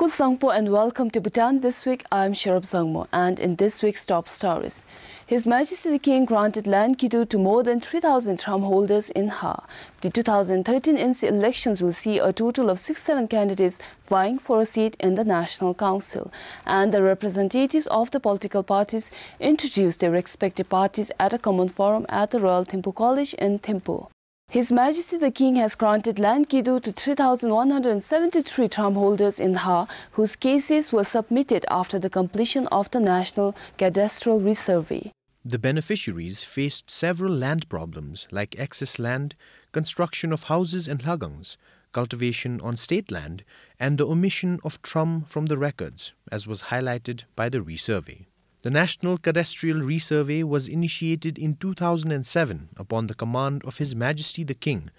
Nongput Sangpo and welcome to Bhutan This Week. I'm Sharab Zangmo and in this week's top stories. His Majesty the King granted land kiddu to more than 3,000 tram holders in Haa. The 2013 NC elections will see a total of 6-7 candidates vying for a seat in the National Council. And the representatives of the political parties introduced their respective parties at a common forum at the Royal Thimphu College in Thimphu. His Majesty the King has granted land kiddu to 3,173 tram holders in Haa, whose cases were submitted after the completion of the National Cadastral Resurvey. The beneficiaries faced several land problems like excess land, construction of houses and lhakhangs, cultivation on state land, and the omission of tram from the records, as was highlighted by the resurvey. The National Cadastral Resurvey was initiated in 2007 upon the command of His Majesty the King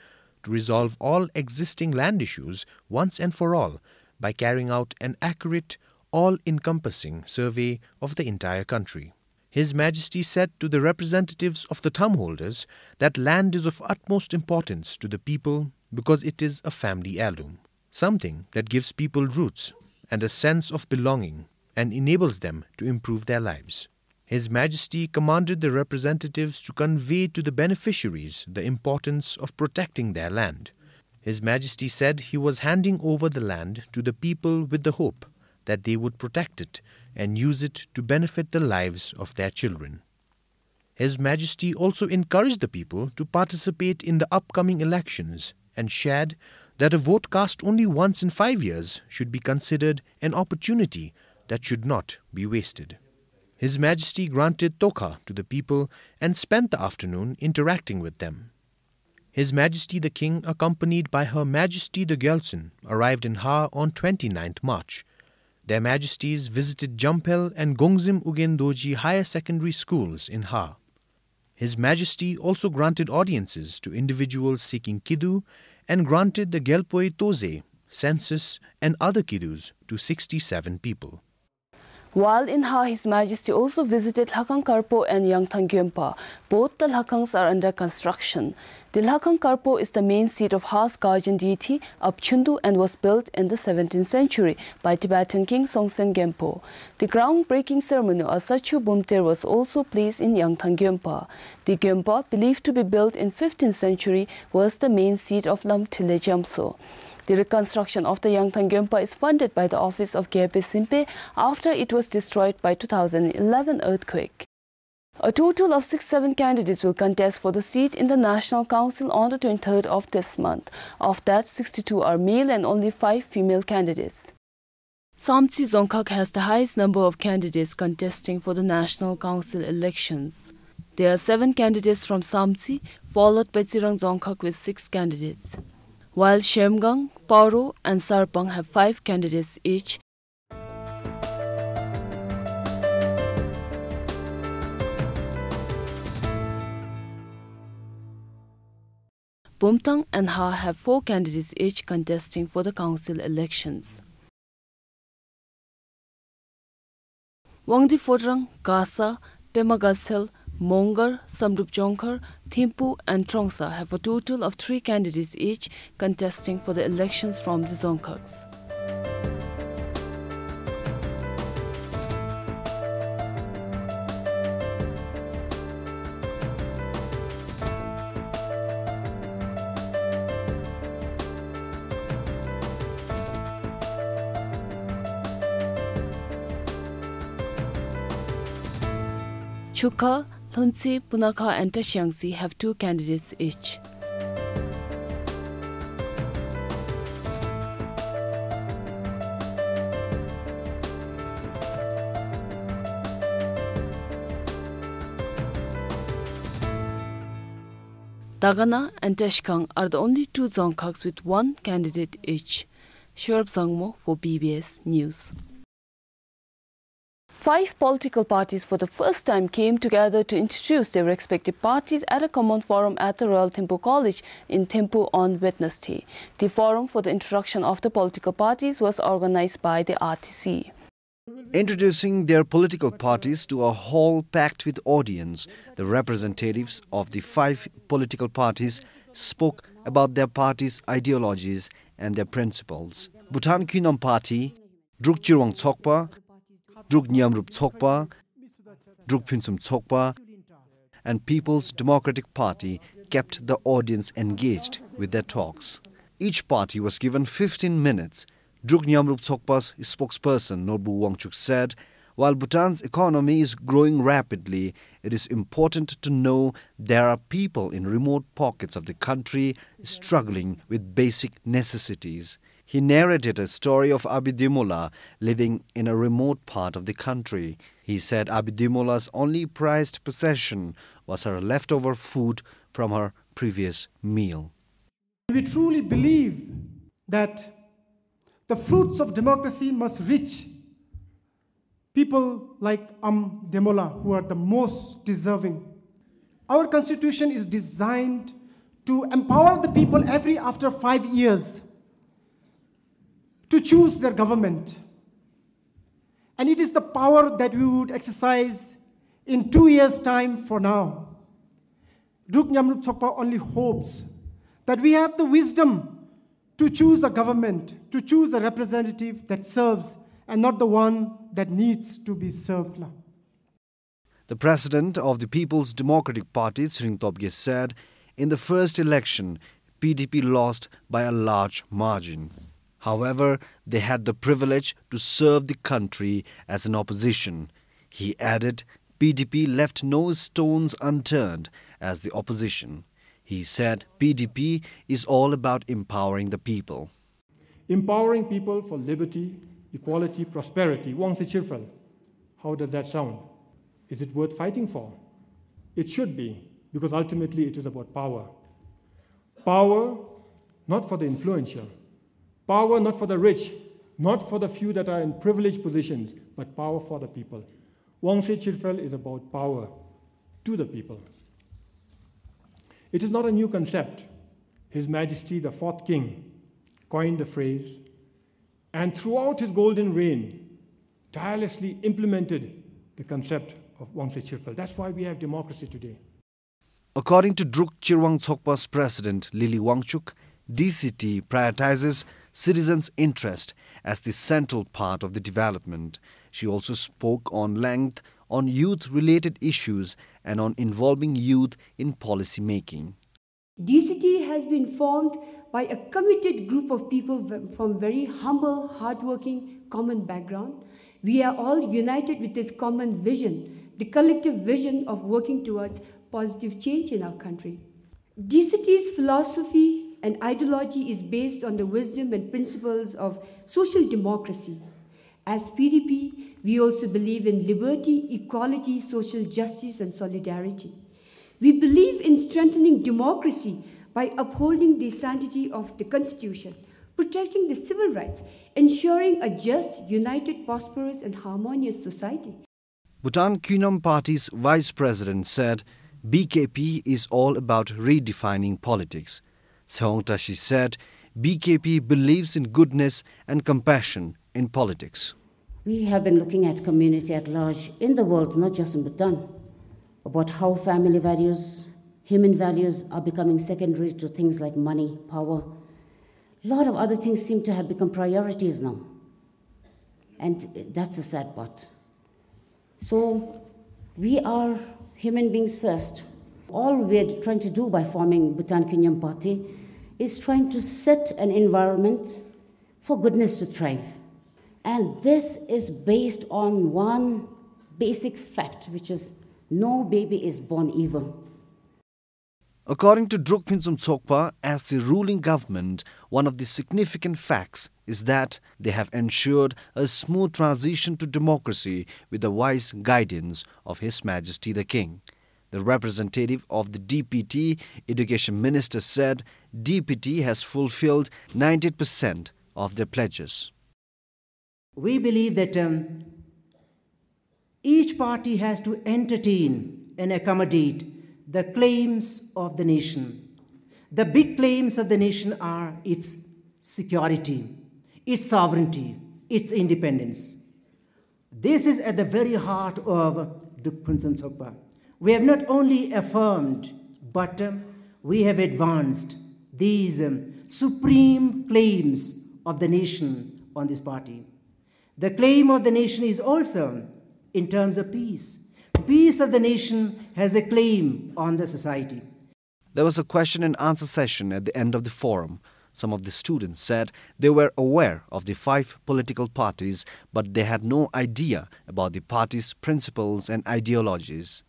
to resolve all existing land issues once and for all by carrying out an accurate, all-encompassing survey of the entire country. His Majesty said to the representatives of the thumb holders that land is of utmost importance to the people because it is a family heirloom, something that gives people roots and a sense of belonging and enables them to improve their lives. His Majesty commanded the representatives to convey to the beneficiaries the importance of protecting their land. His Majesty said he was handing over the land to the people with the hope that they would protect it and use it to benefit the lives of their children. His Majesty also encouraged the people to participate in the upcoming elections and shared that a vote cast only once in 5 years should be considered an opportunity that should not be wasted. His Majesty granted tokha to the people and spent the afternoon interacting with them. His Majesty the King, accompanied by Her Majesty the Gyaltsen, arrived in Haa on 29th March. Their Majesties visited Jampel and Gongzim Ugen Doji Higher Secondary Schools in Haa. His Majesty also granted audiences to individuals seeking kiddu and granted the Gelpoi Toze, census and other kiddus to 67 people. While in Haa, His Majesty also visited Lhakhang Karpo and Yangthang Gyempa. Both the Lhakhangs are under construction. The Lhakhang Karpo is the main seat of Haa's guardian deity, Apchundu, and was built in the 17th century by Tibetan King Songtsen Gempo. The groundbreaking ceremony of Sachu Bumter was also placed in Yangthang Gyempa. The Gyempa, believed to be built in 15th century, was the main seat of Lamtile Jamso. The reconstruction of the Yangthang Gyempa is funded by the office of Gepe Simpe after it was destroyed by 2011 earthquake. A total of 6-7 candidates will contest for the seat in the National Council on the 23rd of this month. Of that, 62 are male and only 5 female candidates. Samtsi Zongkhak has the highest number of candidates contesting for the National Council elections. There are 7 candidates from Samtsi, followed by Chirang Zongkhak with 6 candidates. While Shemgang, Paro and Sarpang have 5 candidates each. Bumtang and Haa have 4 candidates each contesting for the council elections. Wangdi Phodrang, Gasa, Pemagasel, Mongar, Samrup Jongkhar, Thimphu and Trongsa have a total of 3 candidates each contesting for the elections from the Zongkhaks. Chukha, Thunsi, Punakha and Tashyangsi have 2 candidates each. Dagana and Teshkang are the only 2 Zongkhaks with 1 candidate each. Sharab Zangmo for BBS News. 5 political parties for the first time came together to introduce their respective parties at a common forum at the Royal Thimphu College in Thimphu on Wednesday. The forum for the introduction of the political parties was organized by the RTC. Introducing their political parties to a hall packed with audience, the representatives of the 5 political parties spoke about their parties' ideologies and their principles. Bhutan Khinam Party, Druk Chirwang Tsokpa, Druk Nyamrup Tsokpa, Druk Phinsum Tsokpa, and People's Democratic Party kept the audience engaged with their talks. Each party was given 15 minutes. Druk Nyamrup Tsokpa's spokesperson Norbu Wangchuk said, while Bhutan's economy is growing rapidly, it is important to know there are people in remote pockets of the country struggling with basic necessities. He narrated a story of Abidimola living in a remote part of the country. He said Abidimola's only prized possession was her leftover food from her previous meal. We truly believe that the fruits of democracy must reach people like Demola, who are the most deserving. Our constitution is designed to empower the people after 5 years to choose their government. And it is the power that we would exercise in 2 years' time for now. Druk Nyamrup Tsokpa only hopes that we have the wisdom to choose a government, to choose a representative that serves and not the one that needs to be served. The president of the People's Democratic Party, Sring Tobge, said in the first election, PDP lost by a large margin. However, they had the privilege to serve the country as an opposition. He added, PDP left no stones unturned as the opposition. He said PDP is all about empowering the people. Empowering people for liberty, equality, prosperity. Wangse Chirfal. How does that sound? Is it worth fighting for? It should be, because ultimately it is about power. Power not for the influential. Power not for the rich, not for the few that are in privileged positions, but power for the people. Wangse Chirfal is about power to the people. It is not a new concept. His Majesty, the fourth king, coined the phrase, and throughout his golden reign, tirelessly implemented the concept of Wangse Chirfal. That's why we have democracy today. According to Druk Chirwang Tsokpa's president, Lili Wangchuk, DCT prioritizes citizens' interest as the central part of the development. She also spoke on length on youth-related issues and on involving youth in policy making. DCT has been formed by a committed group of people from very humble, hardworking, common background. We are all united with this common vision, the collective vision of working towards positive change in our country. DCT's philosophy and ideology is based on the wisdom and principles of social democracy. As PDP, we also believe in liberty, equality, social justice, and solidarity. We believe in strengthening democracy by upholding the sanctity of the Constitution, protecting the civil rights, ensuring a just, united, prosperous, and harmonious society. Bhutan Kynam Party's vice president said BKP is all about redefining politics. Seong Tashi said BKP believes in goodness and compassion in politics. We have been looking at community at large in the world, not just in Bhutan, about how family values, human values are becoming secondary to things like money, power. A lot of other things seem to have become priorities now. And that's the sad part. So we are human beings first. All we're trying to do by forming Bhutan Kynam Party is trying to set an environment for goodness to thrive. And this is based on one basic fact, which is no baby is born evil. According to Druk Phinsum Tsokpa, as the ruling government, one of the significant facts is that they have ensured a smooth transition to democracy with the wise guidance of His Majesty the King. The representative of the DPT, Education Minister, said DPT has fulfilled 90% of their pledges. We believe that each party has to entertain and accommodate the claims of the nation. The big claims of the nation are its security, its sovereignty, its independence. This is at the very heart of Druk Phinsum Tsokpa. We have not only affirmed, but we have advanced these supreme claims of the nation on this party. The claim of the nation is also in terms of peace. Peace of the nation has a claim on the society. There was a question and answer session at the end of the forum. Some of the students said they were aware of the 5 political parties, but they had no idea about the parties' principles and ideologies.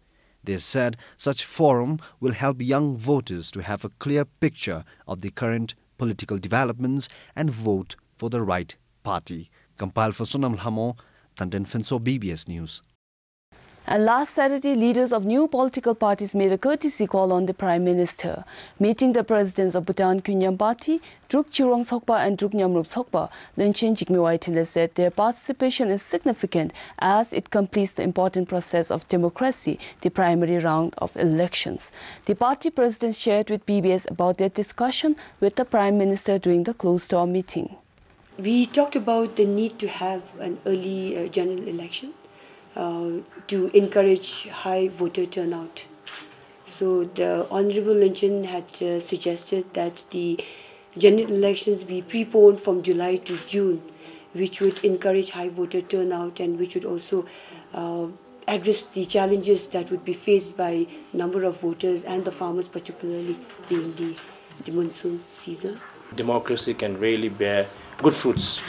They said such forum will help young voters to have a clear picture of the current political developments and vote for the right party. Compiled for Sonam Lhamo, Tanten Finso, BBS News. And last Saturday, leaders of new political parties made a courtesy call on the Prime Minister. Meeting the presidents of Bhutan Kyunyam Party, Druk Chirong Sokpa and Druk Nyamrup Sokpa, Lunchen Jigmewaitile said their participation is significant as it completes the important process of democracy, the primary round of elections. The party presidents shared with BBS about their discussion with the Prime Minister during the closed-door meeting. We talked about the need to have an early general election to encourage high voter turnout. So the Honorable Lunchen had suggested that the general elections be preponed from July to June, which would encourage high voter turnout and which would also address the challenges that would be faced by number of voters and the farmers, particularly being the monsoon season. Democracy can really bear good fruits,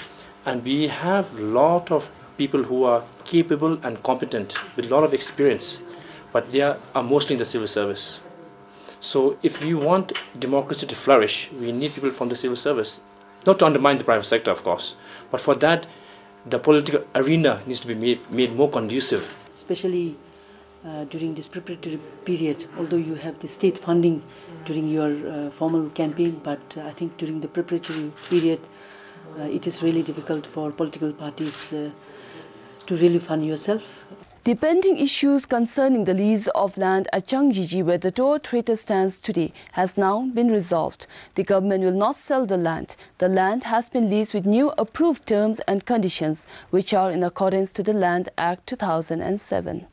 and we have a lot of people who are capable and competent with a lot of experience, but they are mostly in the civil service. So if we want democracy to flourish, we need people from the civil service, not to undermine the private sector, of course, but for that the political arena needs to be made more conducive. Especially during this preparatory period, although you have the state funding during your formal campaign, but I think during the preparatory period it is really difficult for political parties to really fund yourself. The pending issues concerning the lease of land at Changjiji, where the toll trader stands today, has now been resolved. The government will not sell the land. The land has been leased with new approved terms and conditions, which are in accordance to the Land Act 2007.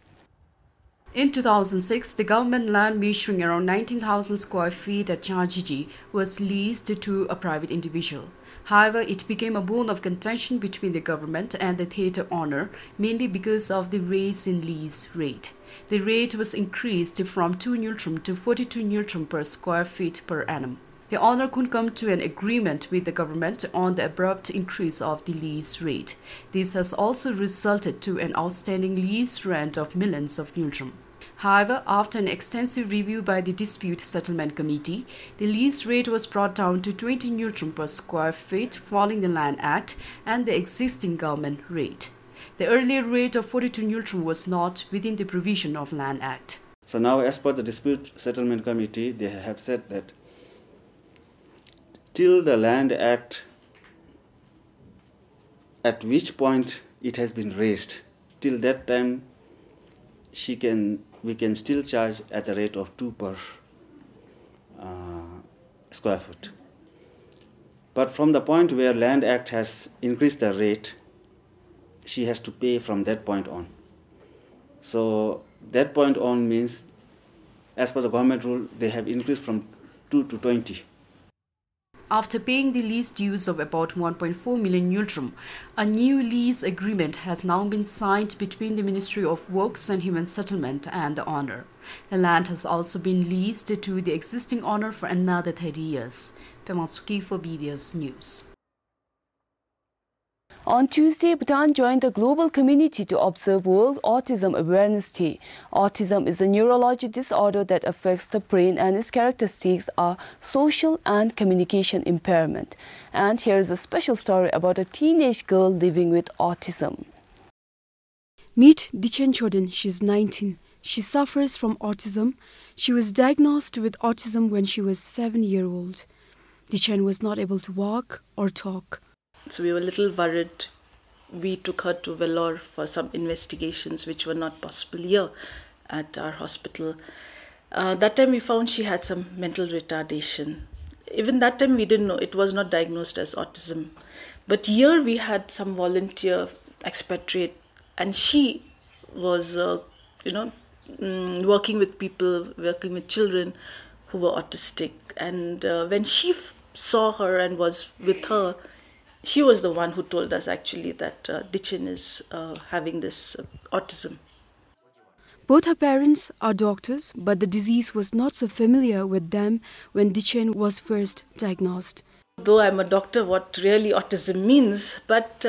In 2006, the government land measuring around 19,000 square feet at Changjiji was leased to a private individual. However, it became a bone of contention between the government and the theatre owner, mainly because of the raise in lease rate. The rate was increased from 2 neutrum to 42 neutrum per square feet per annum. The owner couldn't come to an agreement with the government on the abrupt increase of the lease rate. This has also resulted to an outstanding lease rent of millions of neutrum. However, after an extensive review by the Dispute Settlement Committee, the lease rate was brought down to 20 neutrum per square feet following the Land Act and the existing government rate. The earlier rate of 42 neutrum was not within the provision of Land Act. So now, as per the Dispute Settlement Committee, they have said that till the Land Act, at which point it has been raised, till that time we can still charge at the rate of 2 per square foot. But from the point where Land Act has increased the rate, she has to pay from that point on. So that point on means, as per the government rule, they have increased from 2 to 20. After paying the lease dues of about 1.4 million neutrum, a new lease agreement has now been signed between the Ministry of Works and Human Settlement and the owner. The land has also been leased to the existing owner for another 30 years. Pematsuki for BBS News. On Tuesday, Bhutan joined the global community to observe World Autism Awareness Day. Autism is a neurologic disorder that affects the brain, and its characteristics are social and communication impairment. And here is a special story about a teenage girl living with autism. Meet Dichen Chodin. She's 19. She suffers from autism. She was diagnosed with autism when she was 7-year-old. Dichen was not able to walk or talk. So we were a little worried. We took her to Vellore for some investigations which were not possible here at our hospital. That time we found she had some mental retardation. Even that time we didn't know, it was not diagnosed as autism. But here we had some volunteer expatriate, and she was, working with people, working with children who were autistic. And when she saw her and was with her, She was the one who told us actually that Dichen is having this autism. Both her parents are doctors, but the disease was not so familiar with them when Dichen was first diagnosed. Though I'm a doctor, what really autism means, but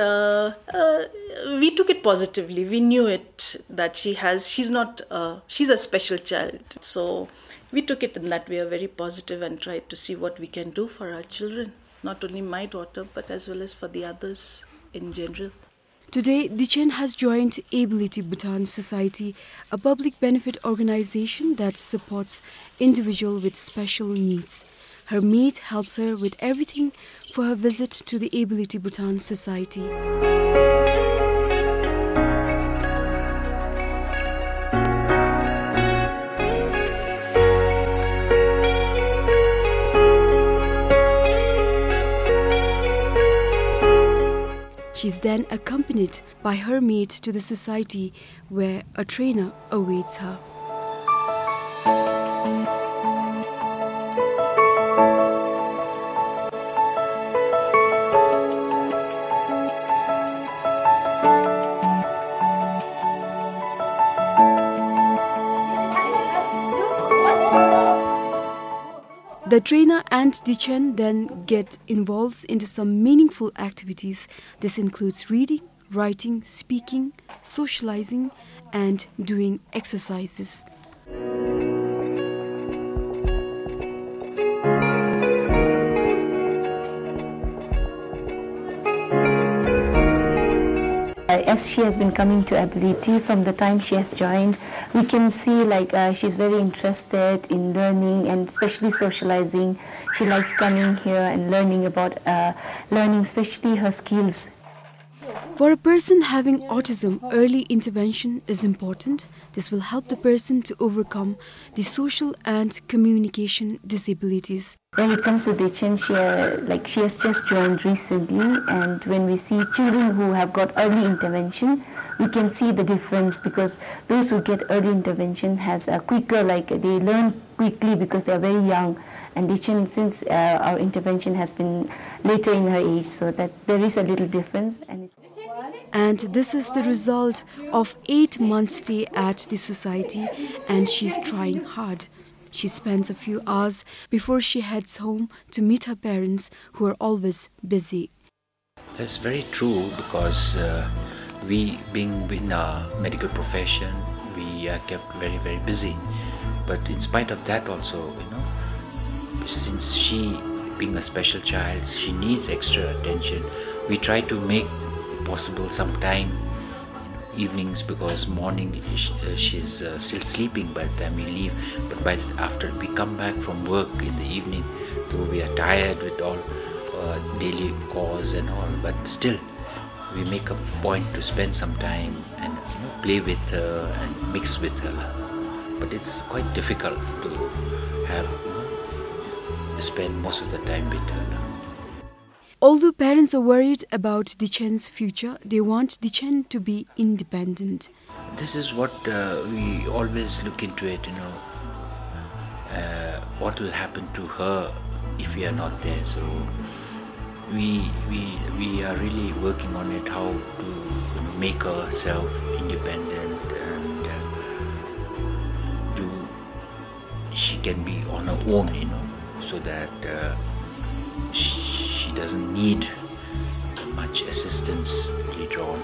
we took it positively. We knew it that she's a special child. So we took it in that way, very positive, and tried to see what we can do for our children. Not only my daughter, but as well as for the others in general. Today, Dichen has joined Ability Bhutan Society, a public benefit organization that supports individuals with special needs. Her maid helps her with everything for her visit to the Ability Bhutan Society. She's then accompanied by her maid to the society where a trainer awaits her. The trainer and Dichen then get involved into some meaningful activities. This includes reading, writing, speaking, socializing, and doing exercises. As she has been coming to Ability from the time she has joined, we can see she's very interested in learning and especially socializing. She likes coming here and learning about learning especially her skills. For a person having autism, early intervention is important. This will help the person to overcome the social and communication disabilities. When it comes to Dichen, she has just joined recently, and when we see children who have got early intervention, we can see the difference, because those who get early intervention has a quicker, they learn quickly because they are very young. And Dichen, since our intervention has been later in her age, so that there is a little difference. And this is the result of 8 months stay at the society, and she's trying hard. She spends a few hours before she heads home to meet her parents, who are always busy. That's very true, because we, being in our medical profession, we are kept very, very busy. But in spite of that also, since she, being a special child, she needs extra attention. We try to make possible some time, evenings, because morning she's still sleeping by the time we leave, but after we come back from work in the evening, though we are tired with all daily chores and all, but still we make a point to spend some time and play with her and mix with her. But it's quite difficult to have to spend most of the time with her. Although parents are worried about Dichen's future, they want Dichen to be independent. This is what we always look into it, what will happen to her if we are not there. So we are really working on it, how to make herself independent, and she can be on her own, so that she doesn't need much assistance later on.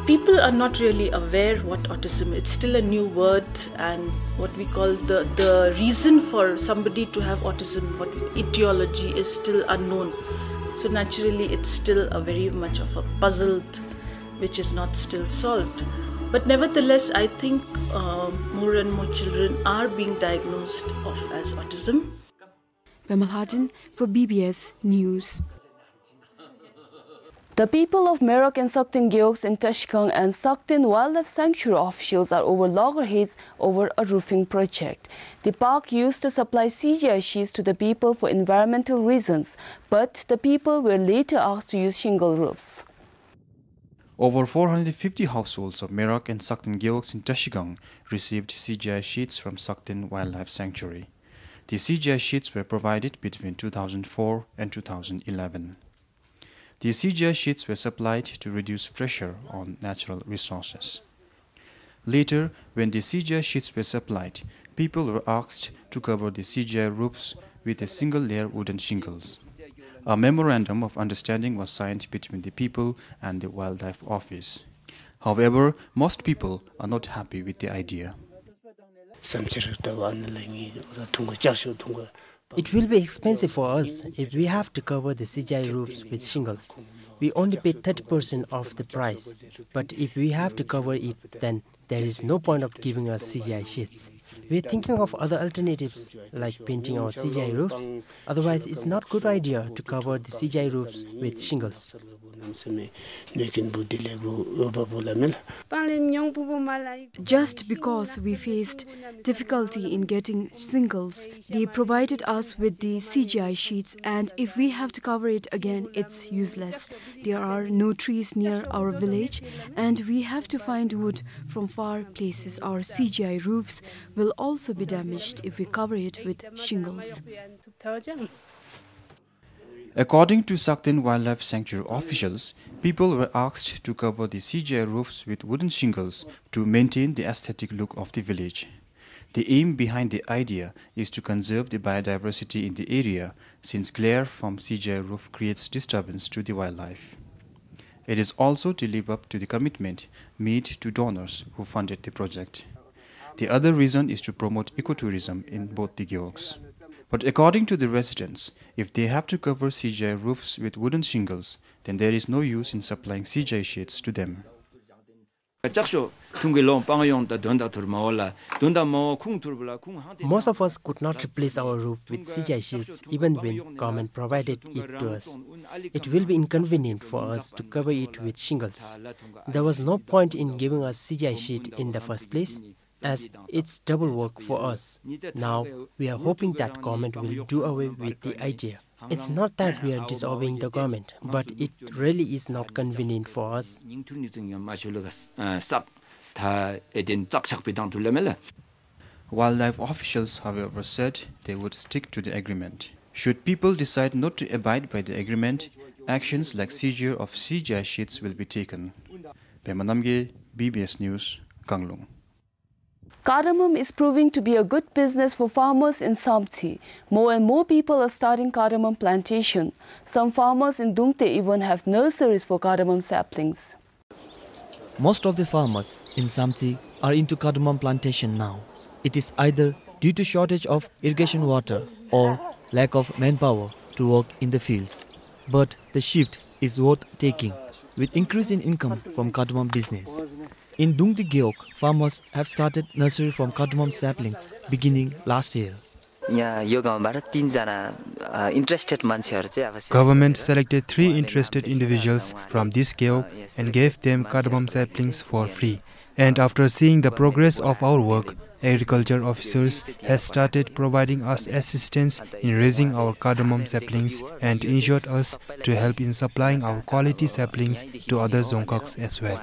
People are not really aware what autism is. It's still a new word, and what we call the reason for somebody to have autism, what etiology, is still unknown. So naturally it's still a very much of a puzzle which is not still solved. But nevertheless, I think more and more children are being diagnosed as autism. Vimal Hadin for BBS News. The people of Merak and Saktin Gyeoks in Tashkang and Saktin Wildlife Sanctuary officials are over loggerheads over a roofing project. The park used to supply CGI sheets to the people for environmental reasons, but the people were later asked to use shingle roofs. Over 450 households of Merak and Saktin Gyeoks in Tashkang received CGI sheets from Saktin Wildlife Sanctuary. The CGI sheets were provided between 2004 and 2011. The CGI sheets were supplied to reduce pressure on natural resources. Later, when the CGI sheets were supplied, people were asked to cover the CGI roofs with a single-layer wooden shingles. A memorandum of understanding was signed between the people and the Wildlife Office. However, most people are not happy with the idea. It will be expensive for us if we have to cover the CGI roofs with shingles. We only pay 30% of the price, but if we have to cover it, then there is no point of giving us CGI sheets. We are thinking of other alternatives like painting our CGI roofs. Otherwise, it's not a good idea to cover the CGI roofs with shingles. Just because we faced difficulty in getting shingles, they provided us with the CGI sheets, and if we have to cover it again, it's useless. There are no trees near our village, and we have to find wood from far places. Our CGI roofs will also be damaged if we cover it with shingles. According to Sakten Wildlife Sanctuary officials, people were asked to cover the CGI roofs with wooden shingles to maintain the aesthetic look of the village. The aim behind the idea is to conserve the biodiversity in the area, since glare from CGI roof creates disturbance to the wildlife. It is also to live up to the commitment made to donors who funded the project. The other reason is to promote ecotourism in both the Gyeogs. But according to the residents, if they have to cover CGI roofs with wooden shingles, then there is no use in supplying CGI sheets to them. Most of us could not replace our roof with CGI sheets even when government provided it to us. It will be inconvenient for us to cover it with shingles. There was no point in giving us CGI sheet in the first place, as it's double work for us. Now, we are hoping that government will do away with the idea. It's not that we are disobeying the government, but it really is not convenient for us. Wildlife officials, however, said they would stick to the agreement. Should people decide not to abide by the agreement, actions like seizure of CGI sheets will be taken. Pemanamge, BBS News, Kanglung. Cardamom is proving to be a good business for farmers in Samti. More and more people are starting cardamom plantation. Some farmers in Dungte even have nurseries for cardamom saplings. Most of the farmers in Samti are into cardamom plantation now. It is either due to shortage of irrigation water or lack of manpower to work in the fields. But the shift is worth taking, with increase in income from cardamom business. In Dungte Gyeok, farmers have started nursery from cardamom saplings beginning last year. Government selected 3 interested individuals from this Gyeok and gave them cardamom saplings for free. And after seeing the progress of our work, agriculture officers has started providing us assistance in raising our cardamom saplings and ensured us to help in supplying our quality saplings to other Dzongkhaks as well.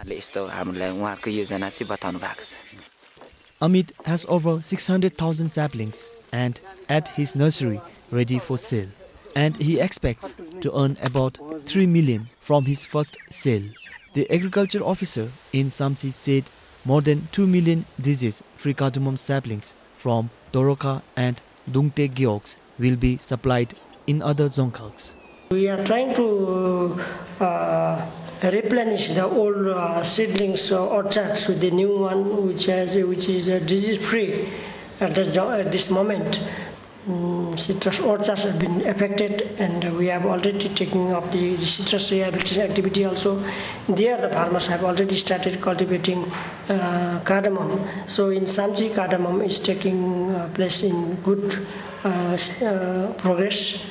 Amit has over 600,000 saplings and at his nursery ready for sale. And he expects to earn about 3 million from his first sale. The agriculture officer in Samti said more than 2 million disease-free cardamom saplings from Doroka and Dungte Gyeoks will be supplied in other Dzongkhaks. We are trying to replenish the old seedlings orchards with the new one, which is disease-free at this moment. Citrus orchards have been affected, and we have already taken up the citrus rehabilitation activity also. There the farmers have already started cultivating cardamom. So in Samji, cardamom is taking place in good progress.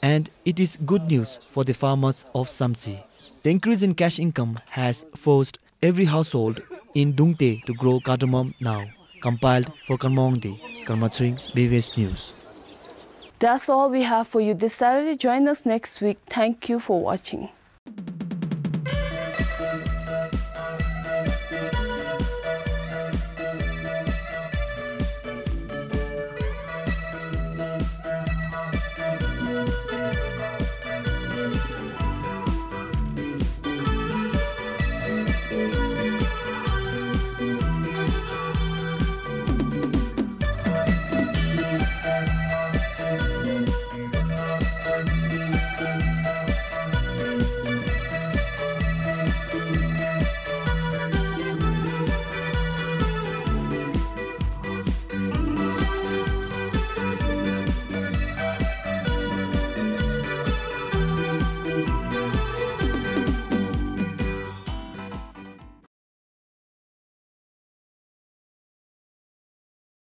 And it is good news for the farmers of Samsi. The increase in cash income has forced every household in Dungte to grow cardamom now. Compiled for Karmongde, Karmatsring, BBS News. That's all we have for you this Saturday. Join us next week. Thank you for watching.